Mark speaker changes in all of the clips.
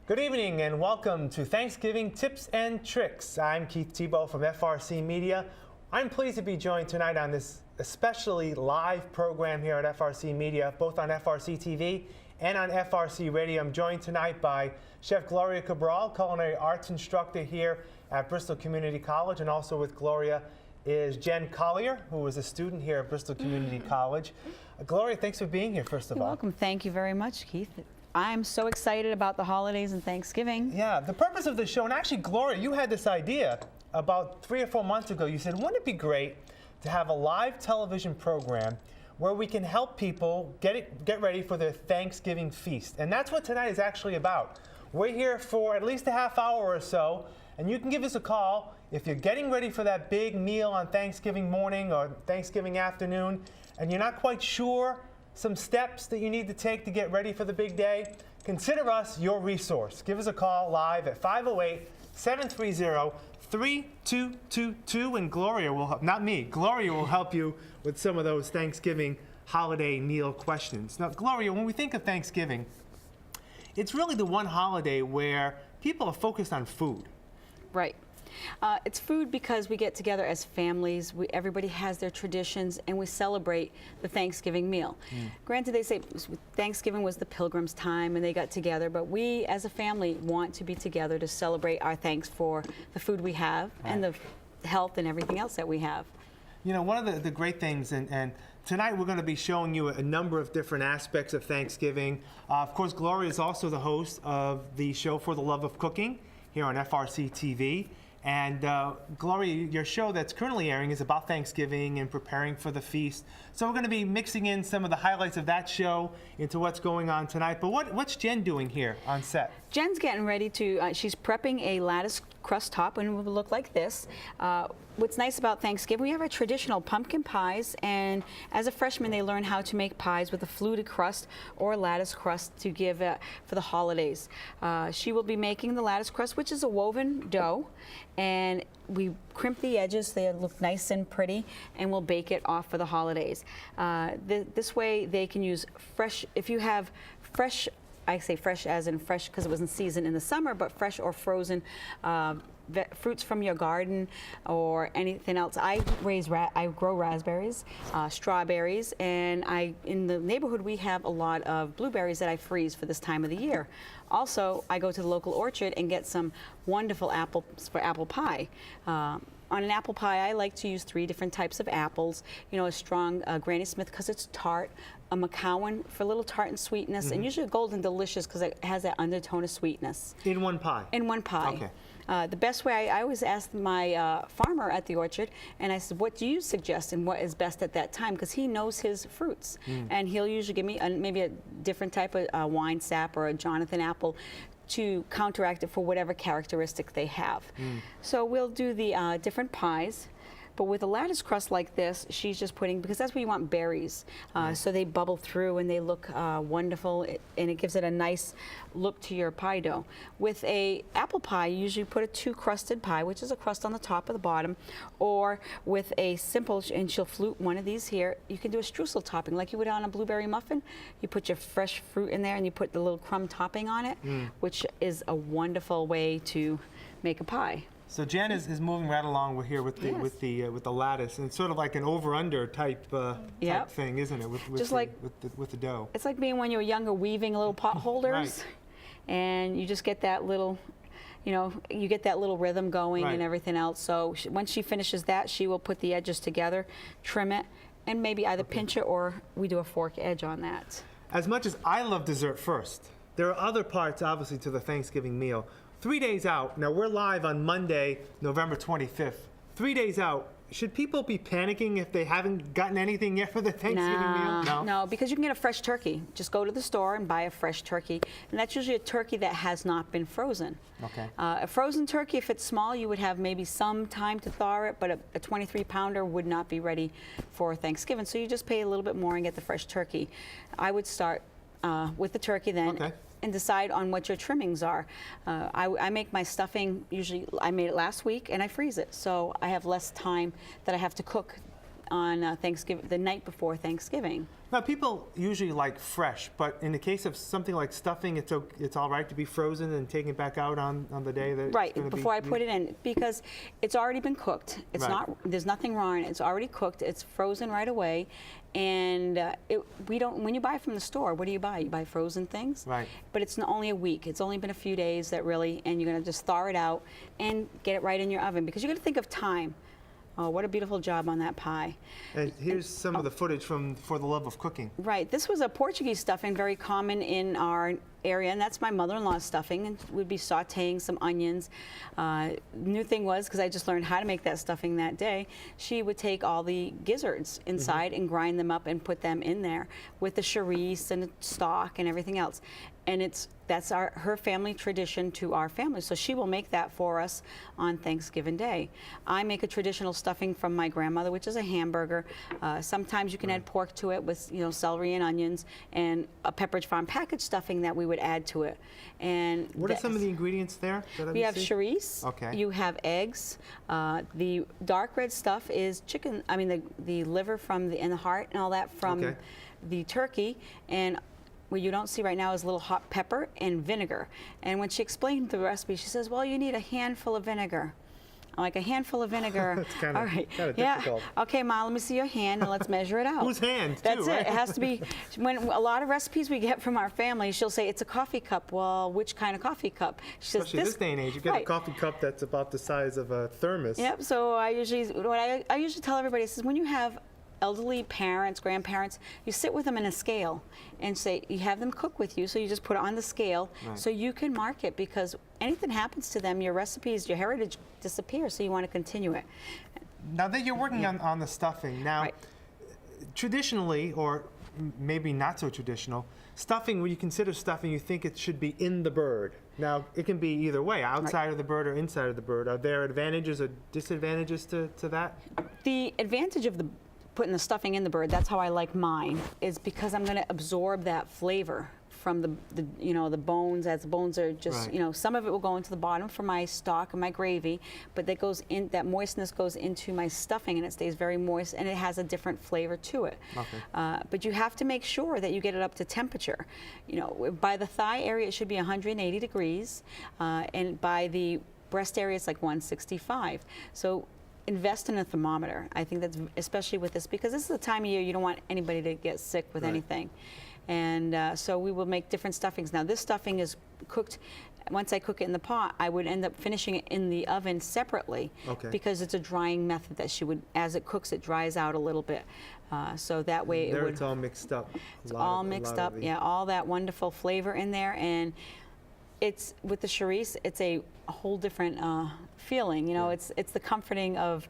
Speaker 1: Good evening and welcome to Thanksgiving Tips and Tricks. I'm Keith Thibualt from FRC Media. I'm pleased to be joined tonight on this especially live program here at FRC Media, both on FRC TV and on FRC Radio. I'm joined tonight by Chef Gloria Cabral, culinary arts instructor here at Bristol Community College, and also with Gloria is Jen Collier, who was a student here at Bristol Community College. Gloria, thanks for being here, first of all.
Speaker 2: You're welcome. Thank you very much, Keith. I'm so excited about the holidays and Thanksgiving.
Speaker 1: Yeah, the purpose of the show, and actually, Gloria, you had this idea about 3 or 4 months ago. You said, wouldn't it be great to have a live television program where we can help people get ready for their Thanksgiving feast? And that's what tonight is actually about. We're here for at least a half hour or so, and you can give us a call if you're getting ready for that big meal on Thanksgiving morning or Thanksgiving afternoon, and you're not quite sure some steps that you need to take to get ready for the big day. Consider us your resource. Give us a call live at 508-730-3222, and Gloria will help, not me, Gloria will help you with some of those Thanksgiving holiday meal questions. Now, Gloria, when we think of Thanksgiving, it's really the one holiday where people are focused on food.
Speaker 2: Right. It's food because we get together as families, everybody has their traditions, and we celebrate the Thanksgiving meal. Granted, they say Thanksgiving was the Pilgrims' time and they got together, but we as a family want to be together to celebrate our thanks for the food we have and the health and everything else that we have.
Speaker 1: You know, one of the great things, and tonight we're going to be showing you a number of different aspects of Thanksgiving. Of course, Gloria is also the host of the show For the Love of Cooking here on FRC TV. And Gloria, your show that's currently airing is about Thanksgiving and preparing for the feast. So we're going to be mixing in some of the highlights of that show into what's going on tonight. But what's Jen doing here on set?
Speaker 2: Jen's getting ready to, she's prepping a lattice crust top, and it will look like this. What's nice about Thanksgiving, we have our traditional pumpkin pies, and as a freshman they learn how to make pies with a fluted crust or lattice crust to give for the holidays. She will be making the lattice crust, which is a woven dough, and we crimp the edges so they look nice and pretty, and we'll bake it off for the holidays. This way they can use fresh, if you have fresh, I say fresh as in fresh because it was in season in the summer, but fresh or frozen fruits from your garden or anything else. I grow raspberries, strawberries, and in the neighborhood we have a lot of blueberries that I freeze for this time of the year. Also, I go to the local orchard and get some wonderful apples for apple pie. On an apple pie, I like to use 3 different types of apples. You know, a strong Granny Smith because it's tart, a McCowan for a little tart and sweetness, and usually a Golden Delicious because it has that undertone of sweetness.
Speaker 1: In one pie? In one pie.
Speaker 2: Okay. The best way, I always ask my farmer at the orchard, and I said, what do you suggest and what is best at that time? Because he knows his fruits. And he'll usually give me maybe a different type of wine sap or a Jonathan apple to counteract it for whatever characteristic they have. So we'll do the different pies. But with a lattice crust like this, she's just putting, because that's where you want berries, so they bubble through and they look wonderful, and it gives it a nice look to your pie dough. With a apple pie, you usually put a 2-crusted pie, which is a crust on the top or the bottom, or with a simple, and she'll flute one of these here, you can do a streusel topping, like you would on a blueberry muffin. You put your fresh fruit in there and you put the little crumb topping on it, which is a wonderful way to make a pie.
Speaker 1: So Jen is moving right along here with the with the lattice, and it's sort of like an over/under type thing, isn't it? With the dough.
Speaker 2: It's like being when you were younger, weaving little pot holders, and you just get that little, you get that little rhythm going and everything else. So once she finishes that, she will put the edges together, trim it, and maybe either pinch it or we do a fork edge on that.
Speaker 1: As much as I love dessert first, there are other parts, obviously, to the Thanksgiving meal. 3 days out, now we're live on Monday, November 25th. 3 days out, should people be panicking if they haven't gotten anything yet for the Thanksgiving meal?
Speaker 2: No, because you can get a fresh turkey. Just go to the store and buy a fresh turkey. And that's usually a turkey that has not been frozen.
Speaker 1: Okay.
Speaker 2: A frozen turkey, if it's small, you would have maybe some time to thaw it, but a 23-pounder would not be ready for Thanksgiving. So you just pay a little bit more and get the fresh turkey. I would start with the turkey then.
Speaker 1: Okay.
Speaker 2: And decide on what your trimmings are. I make my stuffing, usually I made it last week and I freeze it, so I have less time that I have to cook on Thanksgiving, the night before Thanksgiving.
Speaker 1: Now, people usually like fresh, but in the case of something like stuffing, it's all right to be frozen and taken back out on the day that
Speaker 2: Right,
Speaker 1: it's gonna
Speaker 2: before I
Speaker 1: be
Speaker 2: put it in, because it's already been cooked. It's
Speaker 1: Right.
Speaker 2: not, there's nothing wrong in it. It's already cooked. It's frozen right away. And when you buy from the store, what do you buy? You buy frozen things.
Speaker 1: Right.
Speaker 2: But it's only a week. It's only been a few days that really, and you're going to just thaw it out and get it right in your oven, because you're going to think of time. Oh, what a beautiful job on that pie.
Speaker 1: And here's some of the footage from For the Love of Cooking.
Speaker 2: Right. This was a Portuguese stuffing, very common in our area, and that's my mother-in-law's stuffing, and we'd be sautéing some onions. New thing was, because I just learned how to make that stuffing that day, she would take all the gizzards inside and grind them up and put them in there with the chorizo and the stock and everything else. And that's her family tradition to our family. So she will make that for us on Thanksgiving Day. I make a traditional stuffing from my grandmother, which is a hamburger. Sometimes you can add pork to it with celery and onions, and a Pepperidge Farm packaged stuffing that we would add to it. And
Speaker 1: What are some of the ingredients there?
Speaker 2: we have chorizo.
Speaker 1: Okay.
Speaker 2: You have eggs. The dark red stuff is chicken. I mean the liver and the heart and all that from the turkey. And what you don't see right now is a little hot pepper and vinegar. And when she explained the recipe, she says, well, you need a handful of vinegar. I'm like, a handful of vinegar.
Speaker 1: It's kind
Speaker 2: all right.
Speaker 1: of
Speaker 2: Yeah.
Speaker 1: difficult.
Speaker 2: Okay, Ma, let me see your hand and let's measure it out.
Speaker 1: Whose hand,
Speaker 2: That's
Speaker 1: too,
Speaker 2: it.
Speaker 1: right?
Speaker 2: It has to be. When a lot of recipes we get from our family, she'll say it's a coffee cup. Well, which kind of coffee cup? She says
Speaker 1: Especially this day and age, you get a coffee cup that's about the size of a thermos.
Speaker 2: Yep. So I usually tell everybody, I says, when you have elderly parents, grandparents, you sit with them in a scale and say, you have them cook with you, so you just put it on the scale so you can mark it, because anything happens to them, your recipes, your heritage disappears, so you want to continue it.
Speaker 1: Now that you're working on the stuffing, now traditionally, or maybe not so traditional, stuffing, when you consider stuffing, you think it should be in the bird. Now, it can be either way, outside of the bird or inside of the bird. Are there advantages or disadvantages to that?
Speaker 2: The advantage of putting the stuffing in the bird, that's how I like mine, is because I'm going to absorb that flavor from the bones, as the bones are just, some of it will go into the bottom for my stock and my gravy, but that moistness goes into my stuffing and it stays very moist and it has a different flavor to it. Okay. But you have to make sure that you get it up to temperature. By the thigh area it should be 180 degrees, and by the breast area it's like 165. So invest in a thermometer. I think that's especially with this, because this is the time of year you don't want anybody to get sick with anything. And so we will make different stuffings. Now this stuffing is cooked, once I cook it in the pot, I would end up finishing it in the oven separately, because it's a drying method that as it cooks, it dries out a little bit. So that way
Speaker 1: it's all mixed up.
Speaker 2: It's all mixed up, all that wonderful flavor in there. And it's, with the chorizo, it's a whole different feeling. It's the comforting of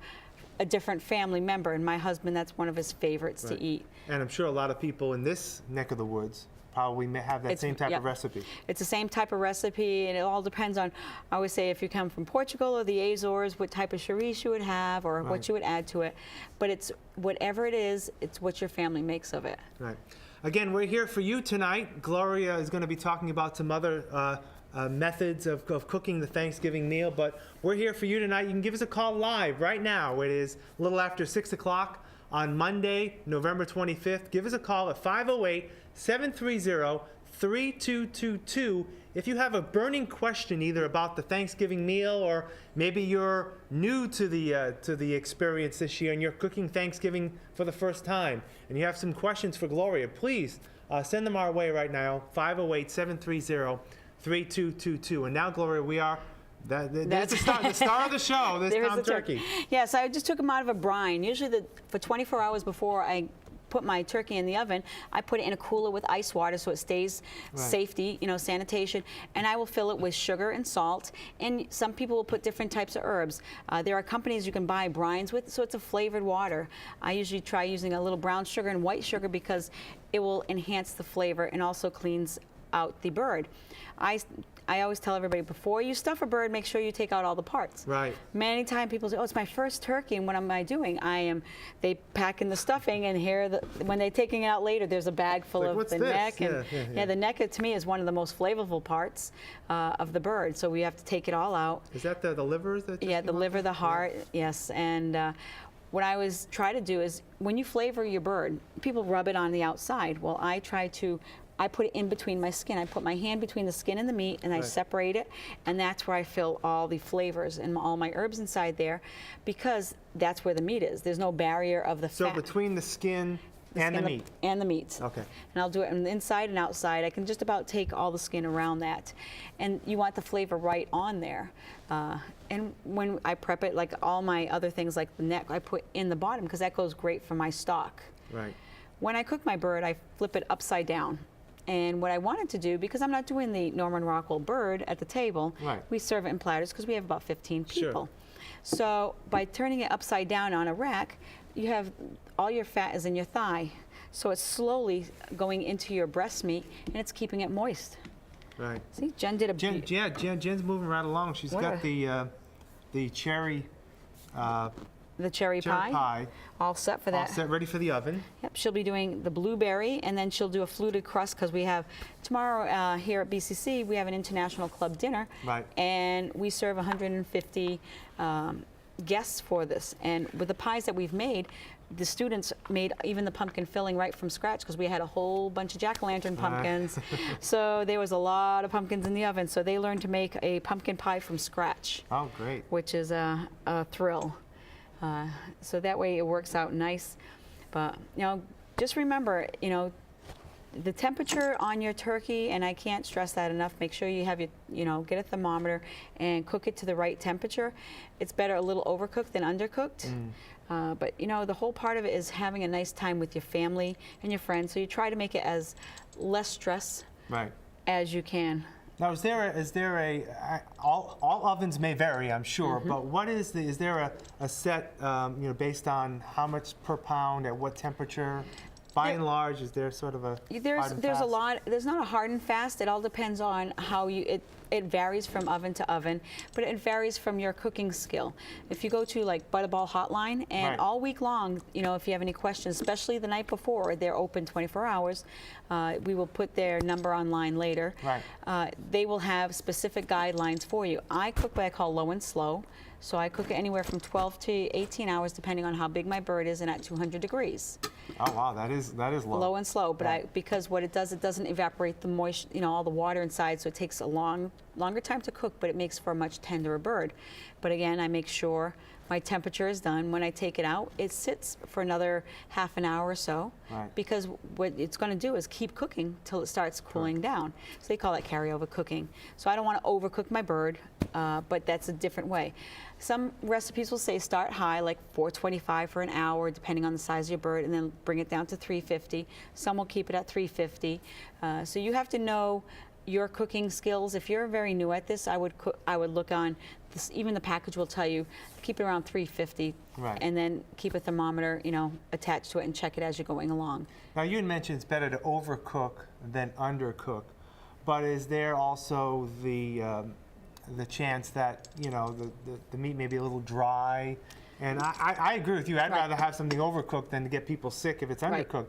Speaker 2: a different family member, and my husband, that's one of his favorites to eat.
Speaker 1: And I'm sure a lot of people in this neck of the woods probably may have that same type of recipe.
Speaker 2: It's the same type of recipe, and it all depends on, I always say, if you come from Portugal or the Azores, what type of chorizo you would have or what you would add to it. But it's whatever it is, it's what your family makes of it.
Speaker 1: Right. Again, we're here for you tonight. Gloria is going to be talking about some other methods of cooking the Thanksgiving meal, but we're here for you tonight. You can give us a call live right now. It is a little after 6 o'clock on Monday, November 25th. Give us a call at 508-730-3222 if you have a burning question either about the Thanksgiving meal, or maybe you're new to the experience this year and you're cooking Thanksgiving for the first time and you have some questions for Gloria. Please send them our way right now, 508-730-3222. And now, Gloria, we are, that's the star of the show, this Tom Turkey.
Speaker 2: Yes, I just took them out of a brine. Usually for 24 hours before I put my turkey in the oven, I put it in a cooler with ice water so it stays safety, sanitation, and I will fill it with sugar and salt. And some people will put different types of herbs. There are companies you can buy brines with, so it's a flavored water. I usually try using a little brown sugar and white sugar because it will enhance the flavor and also cleans out the bird. I always tell everybody, before you stuff a bird, make sure you take out all the parts.
Speaker 1: Right.
Speaker 2: Many times people say, oh, it's my first turkey, and what am I doing? They pack in the stuffing, and when they're taking it out later, there's a bag full of the neck. And the neck, to me, is one of the most flavorful parts of the bird, so we have to take it all out.
Speaker 1: Is that the liver?
Speaker 2: Yeah, the liver, the heart, yes. And what I always try to do is when you flavor your bird, people rub it on the outside. Well, I put it in between my skin. I put my hand between the skin and the meat, and I separate it, and that's where I fill all the flavors and all my herbs inside there, because that's where the meat is. There's no barrier of the fat.
Speaker 1: So between the skin and the meat?
Speaker 2: And the meats.
Speaker 1: Okay.
Speaker 2: And I'll do it on the inside and outside. I can just about take all the skin around that. And you want the flavor right on there. And when I prep it, like all my other things like the neck, I put in the bottom because that goes great for my stock.
Speaker 1: Right.
Speaker 2: When I cook my bird, I flip it upside down. And what I wanted to do, because I'm not doing the Norman Rockwell bird at the table, we serve it in platters because we have about 15 people. So by turning it upside down on a rack, you have all your fat is in your thigh. So it's slowly going into your breast meat, and it's keeping it moist.
Speaker 1: Right.
Speaker 2: See, Jen did a
Speaker 1: Jen's moving right along. She's got the cherry
Speaker 2: the cherry pie, all set for that.
Speaker 1: All set, ready for the oven.
Speaker 2: Yep, she'll be doing the blueberry, and then she'll do a fluted crust because we have tomorrow here at BCC we have an international club dinner, and we serve 150 guests for this. And with the pies that we've made, the students made even the pumpkin filling right from scratch because we had a whole bunch of jack-o'-lantern pumpkins. So there was a lot of pumpkins in the oven. So they learned to make a pumpkin pie from scratch.
Speaker 1: Oh, great.
Speaker 2: Which is a thrill. So that way it works out nice. But, just remember, the temperature on your turkey, and I can't stress that enough, make sure you have your, get a thermometer and cook it to the right temperature. It's better a little overcooked than undercooked. But, the whole part of it is having a nice time with your family and your friends. So you try to make it as less stress as you can.
Speaker 1: Now, is there all ovens may vary, I'm sure, but what is there a set, based on how much per pound, at what temperature? By and large, is there sort of a
Speaker 2: there's a lot. There's not a hard and fast. It all depends on how it varies from oven to oven, but it varies from your cooking skill. If you go to like Butterball Hotline, and all week long, if you have any questions, especially the night before, they're open 24 hours. We will put their number online later. They will have specific guidelines for you. I cook what I call low and slow. So I cook it anywhere from 12 to 18 hours, depending on how big my bird is, and at 200 degrees.
Speaker 1: Oh wow, that is low.
Speaker 2: Low and slow, but because what it does, it doesn't evaporate the moisture, all the water inside, so it takes a longer time to cook, but it makes for a much tenderer bird. But again, I make sure my temperature is done. When I take it out, it sits for another half an hour or so, because what it's going to do is keep cooking till it starts cooling down. So they call that carryover cooking. So I don't want to overcook my bird, but that's a different way. Some recipes will say start high, like 425 for an hour, depending on the size of your bird, and then bring it down to 350. Some will keep it at 350. So you have to know your cooking skills. If you're very new at this, I would look on this. Even the package will tell you keep it around 350, and then keep a thermometer, attached to it, and check it as you're going along.
Speaker 1: Now you had mentioned it's better to overcook than undercook, but is there also the chance that the meat may be a little dry? And I agree with you. I'd rather have something overcooked than to get people sick if it's undercooked.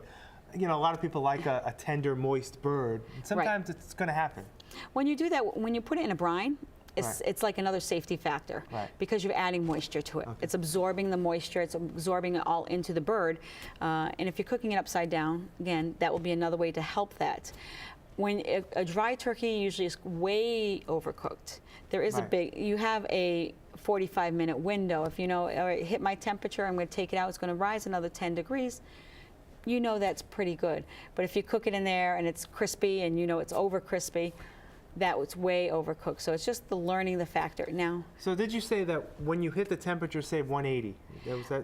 Speaker 1: A lot of people like a tender, moist bird. And sometimes it's going to happen. When you do that,
Speaker 2: when you put it in a brine, it's like another safety factor because you're adding moisture to it. It's absorbing the moisture. It's absorbing it all into the bird. And if you're cooking it upside down, again, that will be another way to help that. When a dry turkey usually is way overcooked, there is you have a 45-minute window. If all right, hit my temperature, I'm going to take it out, it's going to rise another 10 degrees, that's pretty good. But if you cook it in there and it's crispy and it's over crispy, that was way overcooked. So it's just learning the factor now.
Speaker 1: So did you say that when you hit the temperature, say 180?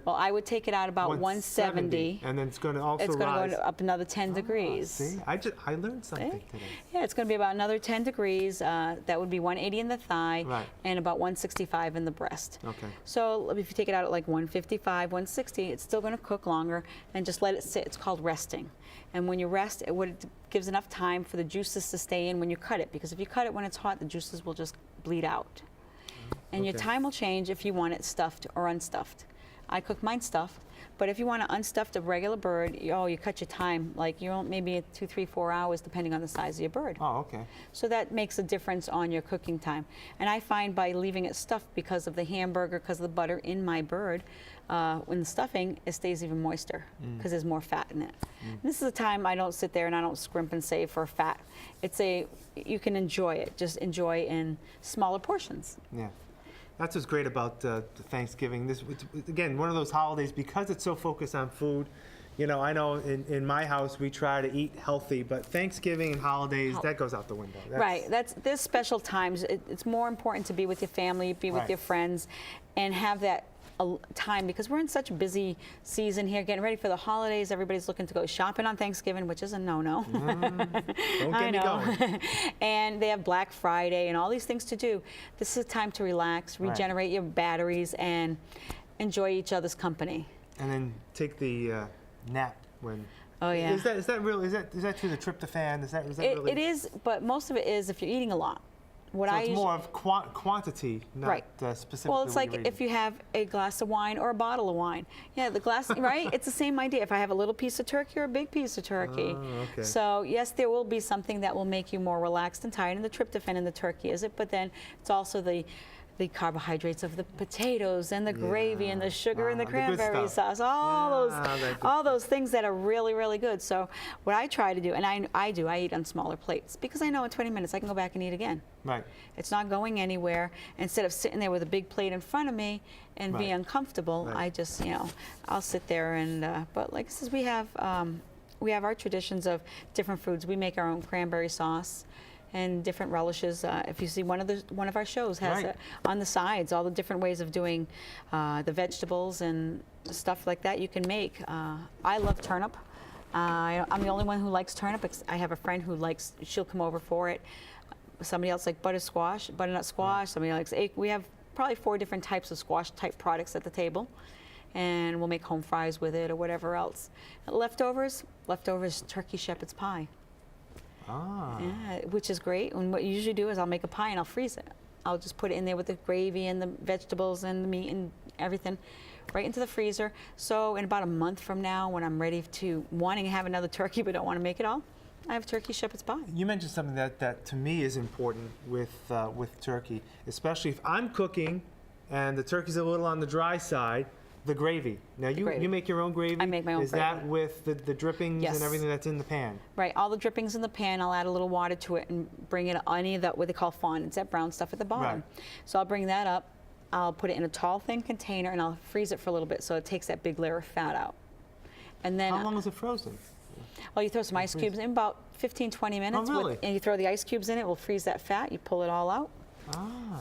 Speaker 2: Well, I would take it out about 170.
Speaker 1: And then it's going to also rise.
Speaker 2: It's going to go up another 10 degrees.
Speaker 1: See, I learned something today.
Speaker 2: Yeah, it's going to be about another 10 degrees. That would be 180 in the thigh and about 165 in the breast.
Speaker 1: Okay.
Speaker 2: So if you take it out at like 155, 160, it's still going to cook longer, and just let it sit. It's called resting. And when you rest, it gives enough time for the juices to stay in when you cut it, because if you cut it when it's hot, the juices will just bleed out. And your time will change if you want it stuffed or unstuffed. I cook mine stuffed, But if you want to unstuff a regular bird, you cut your time. Like maybe 2, 3, 4 hours, depending on the size of your bird.
Speaker 1: Oh, okay.
Speaker 2: So that makes a difference on your cooking time. And I find by leaving it stuffed because of the hamburger, because of the butter in my bird, when the stuffing, it stays even moister because there's more fat in it. This is a time I don't sit there and I don't scrimp and save for fat. You can enjoy it, just enjoy in smaller portions.
Speaker 1: Yeah. That's what's great about Thanksgiving. This, again, one of those holidays, because it's so focused on food. You know, I know in my house we try to eat healthy, but Thanksgiving and holidays, that goes out the window.
Speaker 2: Right. There's special times. It's more important to be with your family, be with your friends, and have that time, because we're in such a busy season here, getting ready for the holidays. Everybody's looking to go shopping on Thanksgiving, which is a no-no.
Speaker 1: Don't get me going.
Speaker 2: And they have Black Friday and all these things to do. This is a time to relax, regenerate your batteries, and enjoy each other's company.
Speaker 1: And then take the nap when.
Speaker 2: Oh yeah.
Speaker 1: Is that real? Is that through the tryptophan? Is that really?
Speaker 2: It is, but most of it is if you're eating a lot.
Speaker 1: So it's more of quantity, not specifically.
Speaker 2: Well, it's like if you have a glass of wine or a bottle of wine. Yeah, the glass, right? It's the same idea. If I have a little piece of turkey or a big piece of turkey.
Speaker 1: Oh, okay.
Speaker 2: So yes, there will be something that will make you more relaxed and tired, and the tryptophan in the turkey is it, but then it's also the carbohydrates of the potatoes and the gravy and the sugar and the cranberry sauce, all those things that are really, really good. So what I try to do, and I eat on smaller plates, because I know in 20 minutes I can go back and eat again.
Speaker 1: Right.
Speaker 2: It's not going anywhere. Instead of sitting there with a big plate in front of me and be uncomfortable, I just, I'll sit there and, but like this is, we have our traditions of different foods. We make our own cranberry sauce and different relishes. If you see one of our shows has on the sides all the different ways of doing the vegetables and stuff like that you can make. I love turnip. I'm the only one who likes turnip. I have a friend who she'll come over for it. Somebody else likes butternut squash. Somebody likes egg. We have probably 4 different types of squash type products at the table, and we'll make home fries with it or whatever else. Leftovers, turkey shepherd's pie. Yeah, which is great. And what you usually do is I'll make a pie and I'll freeze it. I'll just put it in there with the gravy and the vegetables and the meat and everything right into the freezer. So in about a month from now, when I'm ready to wanting to have another turkey but don't want to make it all, I have turkey shepherd's pie. You
Speaker 1: mentioned something that to me is important with turkey, especially if I'm cooking and the turkey's a little on the dry side. The gravy. Now you make your own gravy?
Speaker 2: I make my own gravy.
Speaker 1: Is that with the drippings and everything that's in the pan? Right.
Speaker 2: All the drippings in the pan. I'll add a little water to it and bring it any of that what they call fondant. It's that brown stuff at the bottom.
Speaker 1: Right.
Speaker 2: So I'll bring that up. I'll put it in a tall, thin container and I'll freeze it for a little bit so it takes that big layer of fat out. And then
Speaker 1: how long is it frozen?
Speaker 2: Well, you throw some ice cubes in about 15, 20 minutes.
Speaker 1: Oh, really?
Speaker 2: And you throw the ice cubes in it. We'll freeze that fat. You pull it all out.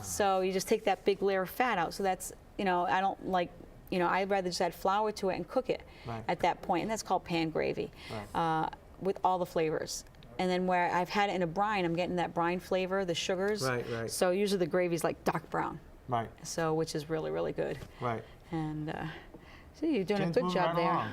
Speaker 2: So you just take that big layer of fat out. So that's I don't like. I'd rather just add flour to it and cook it at that point, and that's called pan gravy with all the flavors. And then where I've had it in a brine, I'm getting that brine flavor, the sugars.
Speaker 1: Right.
Speaker 2: So usually the gravy's like dark brown.
Speaker 1: Right.
Speaker 2: So which is really, really good.
Speaker 1: Right.
Speaker 2: And so you're doing a good job there.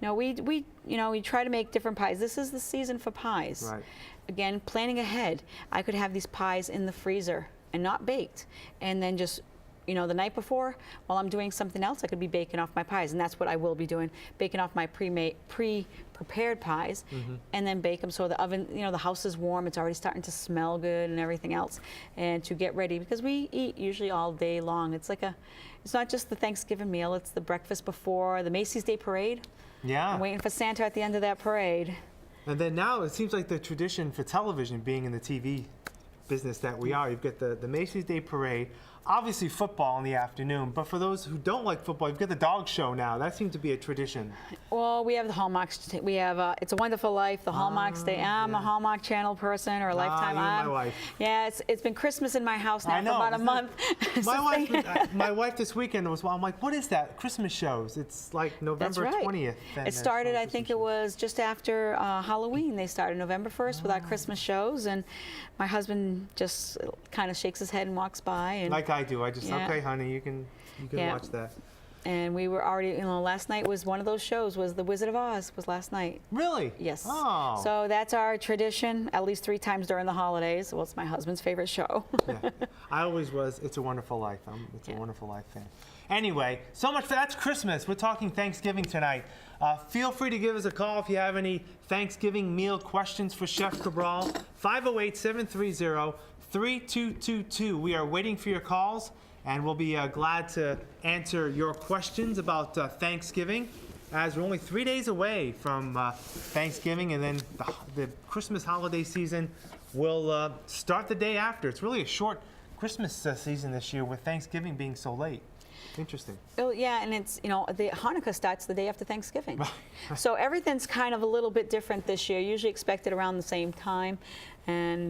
Speaker 2: No, we try to make different pies. This is the season for pies.
Speaker 1: Right.
Speaker 2: Again, planning ahead. I could have these pies in the freezer and not baked, and then just the night before, while I'm doing something else, I could be baking off my pies, and that's what I will be doing, baking off my pre-prepared pies, and then bake them so the oven, the house is warm, it's already starting to smell good and everything else, and to get ready, because we eat usually all day long. It's not just the Thanksgiving meal, it's the breakfast before, the Macy's Day Parade.
Speaker 1: Yeah.
Speaker 2: I'm waiting for Santa at the end of that parade.
Speaker 1: And then now it seems like the tradition for television, being in the TV business that we are, you've got the Macy's Day Parade, obviously football in the afternoon, but for those who don't like football, you've got the dog show now. That seems to be a tradition.
Speaker 2: Well, we have the Hallmarks. We have It's a Wonderful Life, the Hallmarks Day. I'm a Hallmark Channel person or a Lifetime.
Speaker 1: You and my wife.
Speaker 2: Yeah, it's been Christmas in my house now for about a month.
Speaker 1: My wife this weekend I'm like, what is that? Christmas shows. It's like November 20th.
Speaker 2: It started, I think it was just after Halloween. They started November 1st with our Christmas shows, and my husband just kind of shakes his head and walks by. And
Speaker 1: like I do. I just, okay, honey, you can watch that.
Speaker 2: And we were already, last night was one of those shows, was The Wizard of Oz, was last night.
Speaker 1: Really?
Speaker 2: Yes.
Speaker 1: Oh.
Speaker 2: So that's our tradition, at least 3 times during the holidays. Well, it's my husband's favorite show.
Speaker 1: Yeah. I always was It's a Wonderful Life. It's a Wonderful Life fan. Anyway, so much that's Christmas. We're talking Thanksgiving tonight. Feel free to give us a call if you have any Thanksgiving meal questions for Chef Cabral. 508-730-3222. We are waiting for your calls, and we'll be glad to answer your questions about Thanksgiving, as we're only 3 days away from Thanksgiving, and then the Christmas holiday season will start the day after. It's really a short Christmas season this year, with Thanksgiving being so late. Interesting.
Speaker 2: Oh, yeah, and it's, the Hanukkah starts the day after Thanksgiving. So everything's kind of a little bit different this year. Usually expected around the same time. And,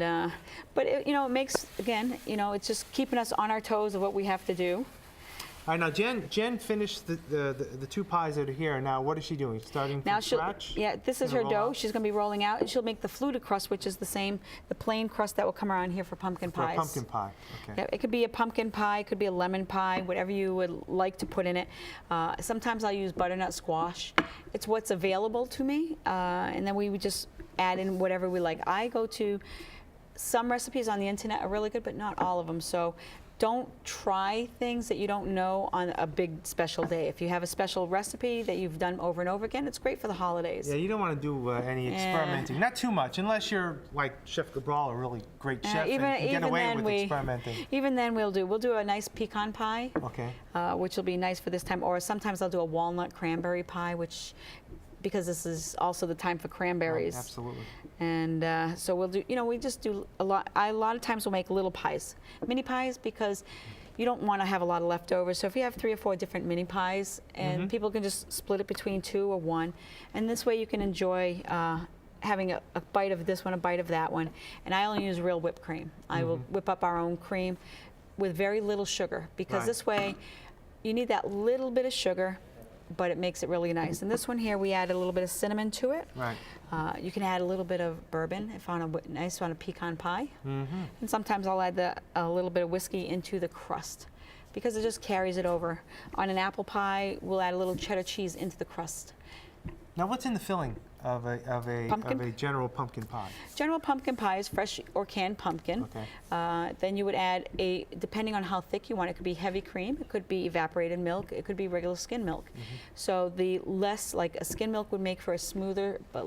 Speaker 2: but it makes, again, it's just keeping us on our toes of what we have to do.
Speaker 1: All right, now Jen finished the two pies that are here. Now what is she doing? Starting from scratch?
Speaker 2: Yeah, this is her dough. She's going to be rolling out, and she'll make the fluted crust, which is the plain crust that will come around here for pumpkin pies.
Speaker 1: For a pumpkin pie, okay.
Speaker 2: Yeah, it could be a pumpkin pie, it could be a lemon pie, whatever you would like to put in it. Sometimes I'll use butternut squash. It's what's available to me, and then we would just add in whatever we like. I go to some recipes on the internet are really good, but not all of them. So don't try things that you don't know on a big special day. If you have a special recipe that you've done over and over again, it's great for the holidays.
Speaker 1: Yeah, you don't want to do any experimenting. Not too much, unless you're like Chef Cabral, a really great chef, and can get away with experimenting.
Speaker 2: Even then we'll do a nice pecan pie,
Speaker 1: okay,
Speaker 2: which will be nice for this time. Or sometimes I'll do a walnut cranberry pie, because this is also the time for cranberries.
Speaker 1: Right, absolutely.
Speaker 2: And so we'll do, we just do a lot. A lot of times we'll make little pies, mini pies, because you don't want to have a lot of leftovers. So if you have 3 or 4 different mini pies, and people can just split it between 2 or 1, and this way you can enjoy having a bite of this one, a bite of that one. And I only use real whipped cream. I will whip up our own cream with very little sugar, because this way you need that little bit of sugar, but it makes it really nice. And this one here, we add a little bit of cinnamon to it.
Speaker 1: Right.
Speaker 2: You can add a little bit of bourbon if on a nice on a pecan pie. And sometimes I'll add a little bit of whiskey into the crust, because it just carries it over. On an apple pie, we'll add a little cheddar cheese into the crust.
Speaker 1: Now, what's in the filling of a general pumpkin pie?
Speaker 2: General pumpkin pie is fresh or canned pumpkin.
Speaker 1: Okay.
Speaker 2: Then you would add depending on how thick you want it, could be heavy cream, it could be evaporated milk, it could be regular skim milk. So the less, like a skim milk would make for a smoother, but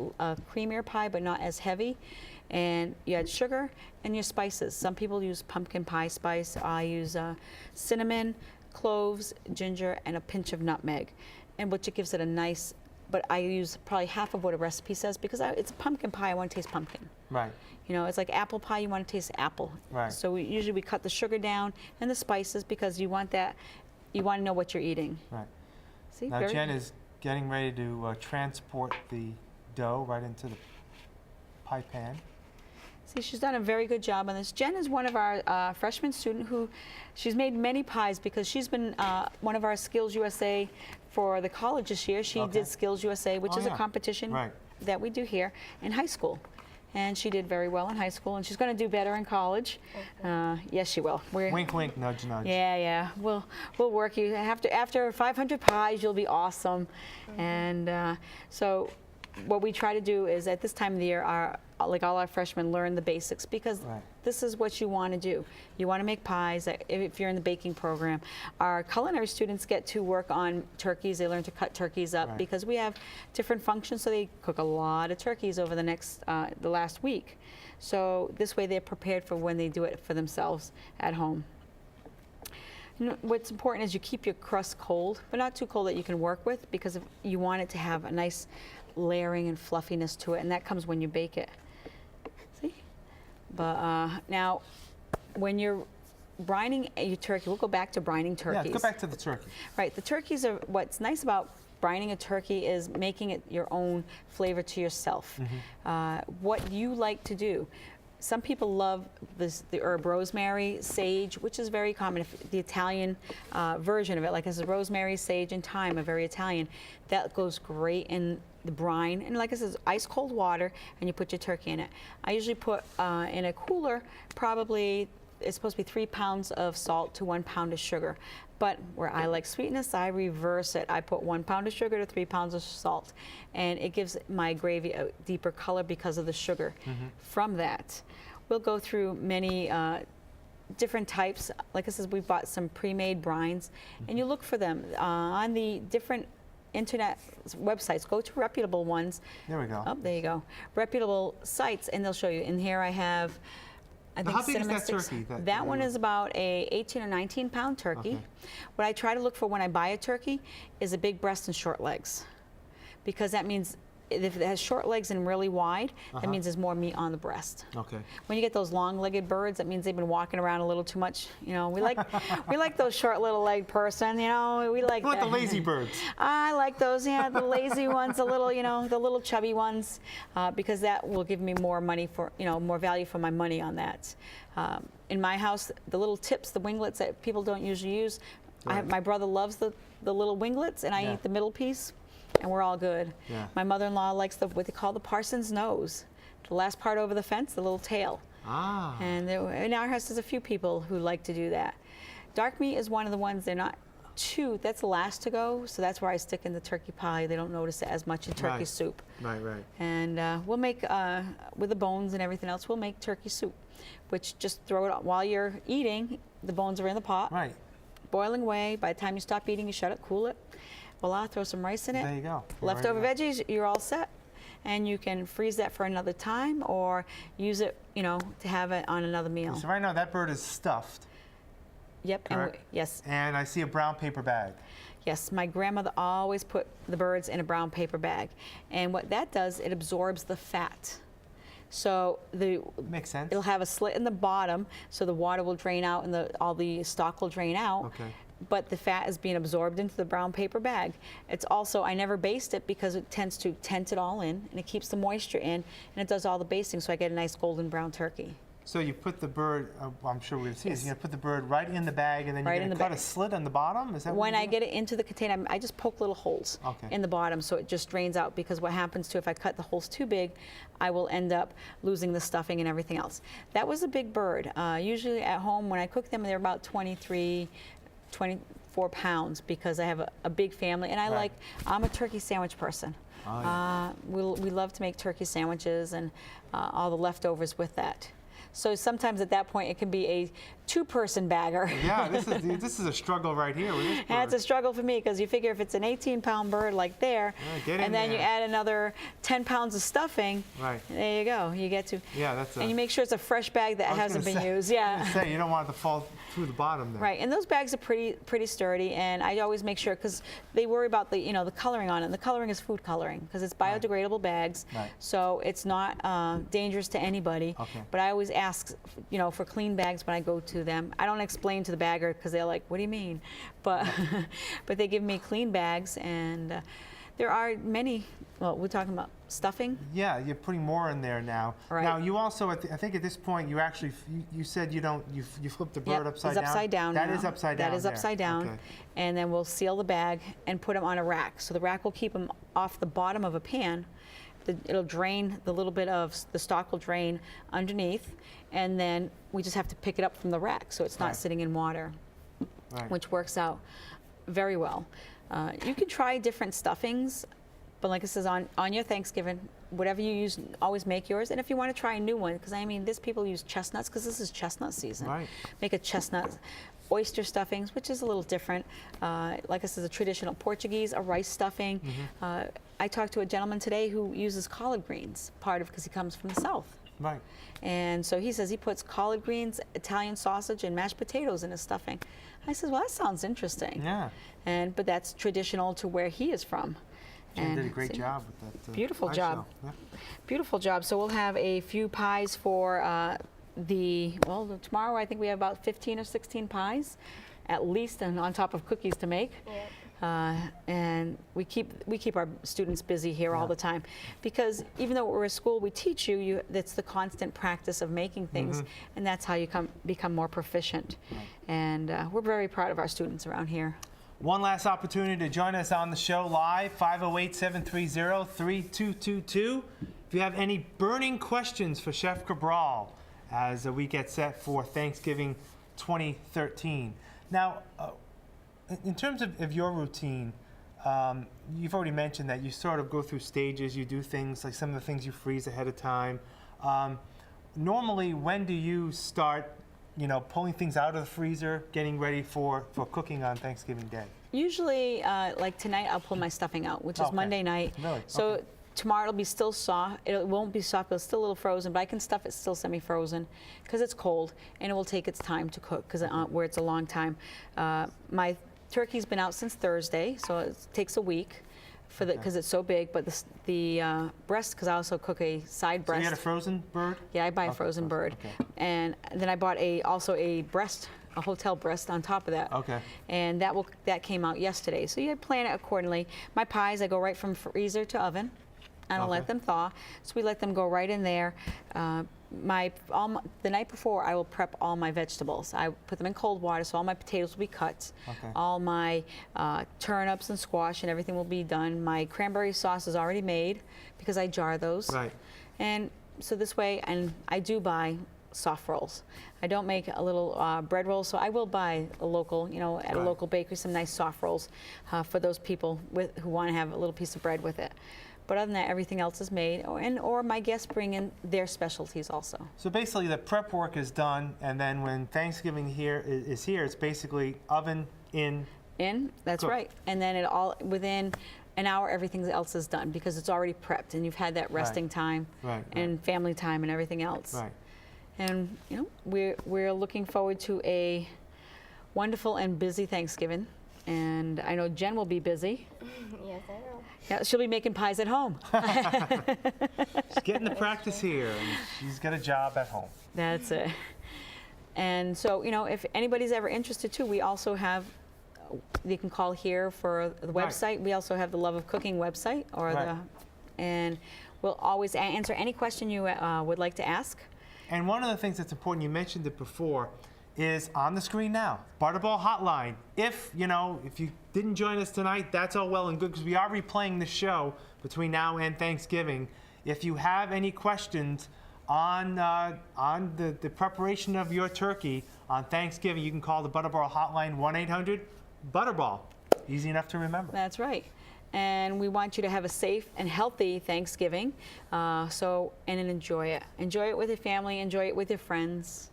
Speaker 2: creamier pie, but not as heavy. And you add sugar and your spices. Some people use pumpkin pie spice. I use cinnamon, cloves, ginger, and a pinch of nutmeg, and which it gives it a nice. But I use probably half of what a recipe says, because it's a pumpkin pie, I want to taste pumpkin.
Speaker 1: Right.
Speaker 2: It's like apple pie, you want to taste apple.
Speaker 1: Right.
Speaker 2: So usually we cut the sugar down and the spices, because you want to know what you're eating.
Speaker 1: Right.
Speaker 2: See,
Speaker 1: now Jen is getting ready to transport the dough right into the pie pan.
Speaker 2: See, she's done a very good job on this. Jen is one of our freshman student who, she's made many pies, because she's been one of our Skills USA for the college this year. She did Skills USA, which is a competition that we do here in high school. And she did very well in high school, and she's going to do better in college. Yes, she will.
Speaker 1: Wink, wink, nudge, nudge.
Speaker 2: Yeah. We'll work you. After 500 pies, you'll be awesome. And so what we try to do is, at this time of the year, like all our freshmen learn the basics, because this is what you want to do. You want to make pies if you're in the baking program. Our culinary students get to work on turkeys. They learn to cut turkeys up, because we have different functions, so they cook a lot of turkeys over the last week. So this way they're prepared for when they do it for themselves at home. What's important is you keep your crust cold, but not too cold that you can work with, because you want it to have a nice layering and fluffiness to it, and that comes when you bake it. See? But now, when you're brining your turkey, we'll go back to brining turkeys.
Speaker 1: Yeah, go back to the turkey.
Speaker 2: Right, the turkeys are, what's nice about brining a turkey is making it your own flavor to yourself. What you like to do. Some people love the herb rosemary, sage, which is very common. The Italian version of it, like this is rosemary, sage, and thyme, are very Italian. That goes great in the brine. And like I said, ice cold water, and you put your turkey in it. I usually put in a cooler, probably, it's supposed to be 3 pounds of salt to 1 pound of sugar. But where I like sweetness, I reverse it. I put 1 pound of sugar to 3 pounds of salt. And it gives my gravy a deeper color because of the sugar from that. We'll go through many different types. Like I said, we've bought some pre-made brines, and you look for them on the different internet websites. Go to reputable ones.
Speaker 1: There we go.
Speaker 2: Oh, there you go. Reputable sites, and they'll show you. And here I have, I think,
Speaker 1: How big is
Speaker 2: cinnamon
Speaker 1: that
Speaker 2: sticks.
Speaker 1: turkey?
Speaker 2: That one is about a 18 or 19 pound turkey.
Speaker 1: Okay.
Speaker 2: What I try to look for when I buy a turkey is a big breast and short legs, because that means if it has short legs and really wide, that means there's more meat on the breast.
Speaker 1: Okay.
Speaker 2: When you get those long-legged birds, that means they've been walking around a little too much. You know, we like those short little leg person. You know, we like
Speaker 1: What
Speaker 2: that.
Speaker 1: about the lazy birds?
Speaker 2: I like those, yeah, the lazy ones, the little, the little chubby ones, because that will give me more money for, more value for my money on that. In my house, the little tips, the winglets that people don't usually use,
Speaker 1: Right.
Speaker 2: my brother loves the little winglets, and I eat the middle piece, and we're all good.
Speaker 1: Yeah.
Speaker 2: My mother-in-law likes what they call the parson's nose, the last part over the fence, the little tail.
Speaker 1: Ah.
Speaker 2: And in our house, there's a few people who like to do that. Dark meat is one of the ones they're not too, that's the last to go, so that's where I stick in the turkey pie. They don't notice it as much in turkey
Speaker 1: Right.
Speaker 2: soup.
Speaker 1: Right, right.
Speaker 2: And we'll make, with the bones and everything else, we'll make turkey soup, which just throw it on while you're eating. The bones are in the pot,
Speaker 1: Right.
Speaker 2: boiling away. By the time you stop eating, you shut it, cool it. Voila, throw some rice in it.
Speaker 1: There you go. You're
Speaker 2: Leftover
Speaker 1: ready to
Speaker 2: veggies, you're all set. And you can freeze that for another time or use it, to have it on another
Speaker 1: go.
Speaker 2: meal.
Speaker 1: So right now that bird is stuffed.
Speaker 2: Yep.
Speaker 1: Correct.
Speaker 2: Yes.
Speaker 1: And I see a brown paper bag.
Speaker 2: Yes, my grandmother always put the birds in a brown paper bag. And what that does, it absorbs the fat. So
Speaker 1: Makes sense.
Speaker 2: it'll have a slit in the bottom, so the water will drain out and all the stock will drain out.
Speaker 1: Okay.
Speaker 2: But the fat is being absorbed into the brown paper bag. It's also, I never baste it because it tends to tent it all in, and it keeps the moisture in, and it does all the basting, so I get a nice golden brown turkey.
Speaker 1: So you put the bird, I'm sure we're going to see this,
Speaker 2: Yes.
Speaker 1: you're going to put the bird right in the bag and then
Speaker 2: Right
Speaker 1: you're
Speaker 2: in
Speaker 1: going
Speaker 2: the
Speaker 1: to cut a
Speaker 2: bag.
Speaker 1: slit on the bottom? Is that what
Speaker 2: When
Speaker 1: you
Speaker 2: I
Speaker 1: do?
Speaker 2: get it into the container, I just poke little holes
Speaker 1: Okay.
Speaker 2: in the bottom so it just drains out, because what happens to if I cut the holes too big, I will end up losing the stuffing and everything else. That was a big bird. Usually at home when I cook them, they're about 23, 24 pounds because I have a big family, and
Speaker 1: Right.
Speaker 2: I'm a turkey sandwich person.
Speaker 1: Oh, yeah.
Speaker 2: We love to make turkey sandwiches and all the leftovers with that. So sometimes at that point it can be a two-person bagger.
Speaker 1: Yeah, this is a struggle right here with this bird.
Speaker 2: And it's a struggle for me because you figure if it's an 18-pound bird like there,
Speaker 1: get in
Speaker 2: and then you
Speaker 1: there.
Speaker 2: add another 10 pounds of stuffing,
Speaker 1: Right.
Speaker 2: there you go. You get to,
Speaker 1: Yeah, that's
Speaker 2: and you make sure it's a fresh bag that
Speaker 1: I was
Speaker 2: hasn't
Speaker 1: gonna
Speaker 2: been
Speaker 1: say-
Speaker 2: used.
Speaker 1: I was
Speaker 2: Yeah.
Speaker 1: gonna say, you don't want it to fall through the bottom there.
Speaker 2: Right, and those bags are pretty sturdy, and I always make sure, because they worry about the the coloring on it. And the coloring is food coloring because it's biodegradable bags,
Speaker 1: Right.
Speaker 2: so it's not dangerous to anybody.
Speaker 1: Okay.
Speaker 2: But I always ask, for clean bags when I go to them. I don't explain to the bagger because they're like, "What do you mean?" But but they give me clean bags, and there are many. Well, we're talking about stuffing.
Speaker 1: Yeah, you're putting more in there now.
Speaker 2: Right.
Speaker 1: Now you also, I think at this point, you actually, you said you flip the bird
Speaker 2: Yep,
Speaker 1: upside
Speaker 2: it's
Speaker 1: down.
Speaker 2: upside down
Speaker 1: That
Speaker 2: now.
Speaker 1: is upside down.
Speaker 2: That is
Speaker 1: there.
Speaker 2: upside down.
Speaker 1: Okay.
Speaker 2: And then we'll seal the bag and put them on a rack. So the rack will keep them off the bottom of a pan. It'll drain, the little bit of the stock will drain underneath, and then we just have to pick it up from the rack so it's not
Speaker 1: Right.
Speaker 2: sitting in water,
Speaker 1: Right.
Speaker 2: which works out very well. You can try different stuffings, but like it says, on your Thanksgiving, whatever you use, always make yours. And if you want to try a new one, because there's people use chestnuts, because this is chestnut season.
Speaker 1: Right.
Speaker 2: Make a chestnut oyster stuffings, which is a little different. Like I said, a traditional Portuguese, a rice stuffing. I talked to a gentleman today who uses collard greens, because he comes from the South.
Speaker 1: Right.
Speaker 2: And so he says he puts collard greens, Italian sausage, and mashed potatoes in his stuffing. I said, well, that sounds interesting.
Speaker 1: Yeah.
Speaker 2: But that's traditional to where he is from.
Speaker 1: Jen did a great
Speaker 2: see,
Speaker 1: job with that.
Speaker 2: Beautiful
Speaker 1: pie
Speaker 2: job.
Speaker 1: shell.
Speaker 2: Beautiful job. So we'll have a few pies for tomorrow I think we have about 15 or 16 pies, at least, and on top of cookies to make. And we keep our students busy here all the time, because even though we're a school, we teach you that's the constant practice of making things, and that's how you become more proficient. And we're very proud of our students around here.
Speaker 1: One last opportunity to join us on the show live, 508-730-3222. If you have any burning questions for Chef Cabral as we get set for Thanksgiving 2013. Now, in terms of your routine, you've already mentioned that you sort of go through stages. You do things like some of the things you freeze ahead of time. Normally, when do you start you know, pulling things out of the freezer, getting ready for cooking on Thanksgiving Day?
Speaker 2: Usually, like tonight, I'll pull my stuffing out, which is
Speaker 1: Okay.
Speaker 2: Monday night.
Speaker 1: Really?
Speaker 2: So
Speaker 1: Okay.
Speaker 2: tomorrow it'll be still soft. It won't be soft, but it's still a little frozen. But I can stuff it still semi-frozen because it's cold, and it will take its time to cook because where it's a long time. My turkey's been out since Thursday, so it takes a week for because it's so big. But the breast, because I also cook a side
Speaker 1: So
Speaker 2: breast.
Speaker 1: you had a frozen bird?
Speaker 2: Yeah, I buy a
Speaker 1: Okay,
Speaker 2: frozen bird.
Speaker 1: okay.
Speaker 2: And then I bought also a breast, a hotel breast on top of that.
Speaker 1: Okay.
Speaker 2: And that came out yesterday. So you plan it accordingly. My pies, I go right from freezer to oven. I don't let
Speaker 1: Okay.
Speaker 2: them thaw. So we let them go right in there. The night before, I will prep all my vegetables. I put them in cold water, so all my potatoes will be cut.
Speaker 1: Okay.
Speaker 2: All my turnips and squash and everything will be done. My cranberry sauce is already made because I jar those.
Speaker 1: Right.
Speaker 2: And so this way, and I do buy soft rolls. I don't make a little bread roll, so I will buy a local, you know, at a
Speaker 1: Right.
Speaker 2: local bakery, some nice soft rolls for those people who want to have a little piece of bread with it. But other than that, everything else is made, or my guests bring in their specialties also.
Speaker 1: So basically, the prep work is done, and then when Thanksgiving is here, it's basically oven in.
Speaker 2: That's
Speaker 1: Cook.
Speaker 2: right. And then it all within an hour, everything else is done because it's already prepped, and you've had that resting time
Speaker 1: Right,
Speaker 2: and family time and everything else.
Speaker 1: Right.
Speaker 2: And you know, we're looking forward to a wonderful and busy Thanksgiving. And I know Jen will be busy.
Speaker 3: Yes, I know.
Speaker 2: Yeah, she'll be making pies at home.
Speaker 1: She's getting the practice here, and she's got a job at home.
Speaker 2: That's it. And so, you know, if anybody's ever interested too, we also have, you can call here for the
Speaker 1: Right.
Speaker 2: website. We also have the Love of Cooking website,
Speaker 1: Right.
Speaker 2: and we'll always answer any question you would like to ask.
Speaker 1: And one of the things that's important, you mentioned it before, is on the screen now, Butterball Hotline. If you didn't join us tonight, that's all well and good because we are replaying the show between now and Thanksgiving. If you have any questions on the preparation of your turkey on Thanksgiving, you can call the Butterball Hotline, 1-800-BUTTERBALL. Easy enough to remember.
Speaker 2: That's right. And we want you to have a safe and healthy Thanksgiving. And enjoy it. Enjoy it with your family. Enjoy it with your friends.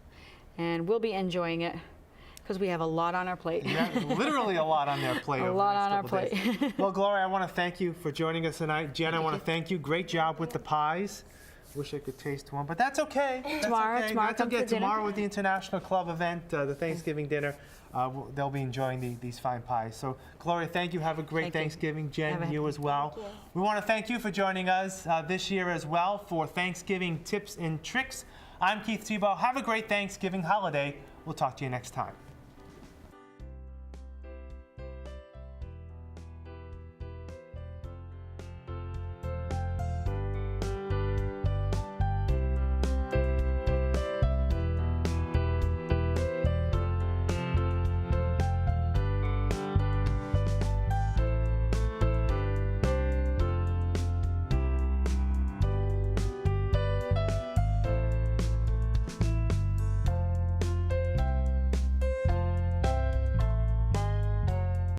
Speaker 2: And we'll be enjoying it because we have a lot on our plate.
Speaker 1: Yeah, literally a lot on their plate.
Speaker 2: A
Speaker 1: over the
Speaker 2: lot
Speaker 1: next
Speaker 2: on our
Speaker 1: couple days.
Speaker 2: plate.
Speaker 1: Well, Gloria, I want to thank you for joining us tonight. Jen, I want to thank you. Great job with the pies. Wish I could taste one, but that's okay. That's
Speaker 2: Tomorrow-
Speaker 1: okay.
Speaker 2: tomorrow
Speaker 1: That's
Speaker 2: come
Speaker 1: okay.
Speaker 2: for dinner.
Speaker 1: Tomorrow with the International Club event, the Thanksgiving dinner, they'll be enjoying these fine pies. So, Gloria, thank you. Have a great
Speaker 2: Thank you.
Speaker 1: Thanksgiving. Jen,
Speaker 2: Have a
Speaker 1: you
Speaker 2: happy-
Speaker 1: as well.
Speaker 3: Thank you.
Speaker 1: We want to thank you for joining us this year as well for Thanksgiving Tips and Tricks. I'm Keith Thibualt. Have a great Thanksgiving holiday. We'll talk to you next time.